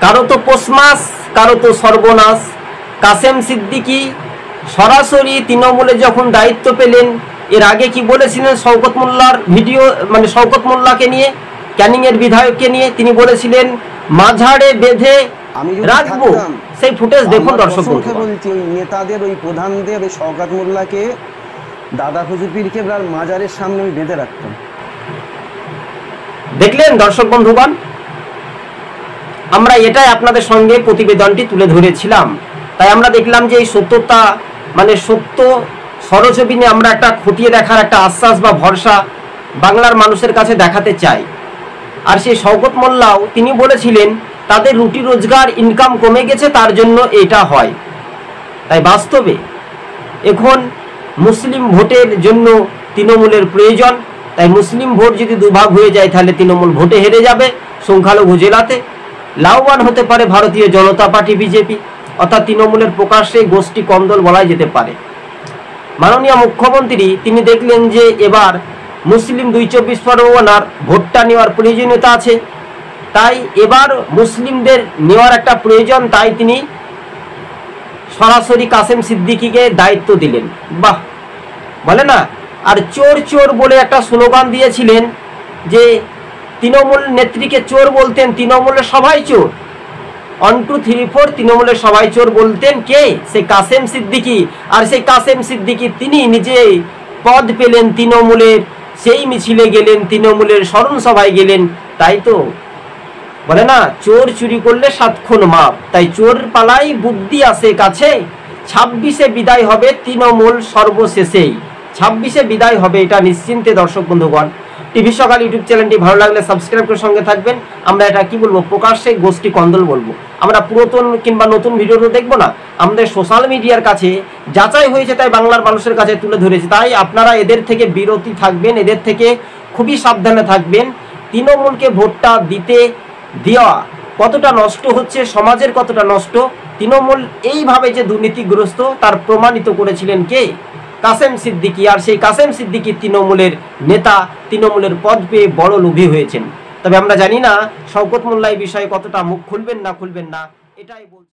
কারো তো পৌষ মাস, কারো তো সর্বনাশ। কাসেম সিদ্দিকী সরাসরি তৃণমূলে যখন দায়িত্ব পেলেন, এর আগে কি বলেছিলেন শওকত মোল্লার ভিডিও, মানে শওকত মোল্লাকে নিয়ে, ক্যানিংয়ের বিধায়ককে নিয়ে তিনি বলেছিলেন মাঝারে বেঁধে রাখবো। সেই ফুটেজ দেখুন দর্শক বলছি, ওই নেতাদের, ওই প্রধানদের, ওই শওকত মোল্লাকে, দাদা হুজুর পীর কেবলার মাজারের সামনে আমি বেঁধে রাখতাম। দেখলেন দর্শক বন্ধুগণ, আমরা এটাই আপনাদের সঙ্গে প্রতিবেদনটি তুলে ধরেছিলাম। তাই আমরা দেখলাম যে এই সত্যতা, মানে সত্য সরজমিনে আমরা একটা খতিয়ে দেখার একটা আশ্বাস বা ভরসা বাংলার মানুষের কাছে দেখাতে চাই। আর সেই শওকত মোল্লাও তিনি বলেছিলেন তাদের রুটি রোজগার ইনকাম কমে গেছে, তার জন্য এটা হয়। তাই বাস্তবে এখন মুসলিম ভোটের জন্য তৃণমূলের প্রয়োজন। তাই মুসলিম ভোট যদি দুভাগ হয়ে যায় তাহলে তৃণমূল ভোটে হেরে যাবে, সংখ্যালঘু জেলাতে লাভবান হতে পারে ভারতীয় জনতা পার্টি বিজেপি, অর্থাৎ তৃণমূলের প্রকাশ্যে গোষ্ঠী কন্দল বলা যেতে পারে। মাননীয় মুখ্যমন্ত্রী তিনি দেখলেন যে এবার মুসলিম ২৪ পরগনার ভোটটা নেওয়ার প্রয়োজনীয়তা আছে, তাই এবার মুসলিমদের নেওয়ার একটা প্রয়োজন, তাই তিনি সরাসরি কাসেম সিদ্দিকীকে দায়িত্ব দিলেন। বাহ, বলে না। আর চোর চোর বলে একটা স্লোগান দিয়েছিলেন, যে তৃণমূল নেত্রীকে চোর বলতেন, তৃণমূলের সবাই চোর, 1 2 3 4 তৃণমূলের সবাই চোর বলতেন কে? সে কাসেম সিদ্দিকী। আর সেই কাসেম সিদ্দিকী তিনি নিজে পদ পেলেন তৃণমূলের, সেই মিছিলে গেলেন, তৃণমূলের স্মরণ সভায় গেলেন। তাই তো বলে না, চোর চুরি করলে 7 খুন মাপ। তাই চোর পালাই বুদ্ধি আসে কাছে, 26-এ বিদায় হবে তৃণমূল সর্বশেষেই। 26-এ বিদায় হবে, এটা নিশ্চিন্তে দর্শক বন্ধুগণ। টিভি সকাল ইউটিউব চ্যানেলটি ভালো লাগলে সাবস্ক্রাইব করে সঙ্গে থাকবেন। আমরা এটা কি বলবো, প্রকাশ্যে গোষ্ঠী কন্দল বলবো। আমরা পুরাতন কিংবা নতুন ভিডিও তো দেখবো না, আমাদের সোশ্যাল মিডিয়ার কাছে যাচাই হয়েছে, তাই বাংলার মানুষের কাছে তুলে ধরেছি। তাই আপনারা এদের থেকে বিরতি থাকবেন, এদের থেকে খুবই সাবধানে থাকবেন। তৃণমূলকে ভোটটা দিতে দেওয়া কতটা নষ্ট হচ্ছে, সমাজের কতটা নষ্ট, তৃণমূল এইভাবে যে দুর্নীতিগ্রস্ত তার প্রমাণিত করেছিলেন কে? কাসেম সিদ্দিকী। আর সেই কাসেম সিদ্দিকী তৃণমূলের নেতা, তৃণমূলের পদ পেয়ে বড় লোভী হয়েছেন। তবে আমরা জানি না শওকত মোল্লা এই বিষয়ে কতটা মুখ খুলবেন না, এটাই বলছি।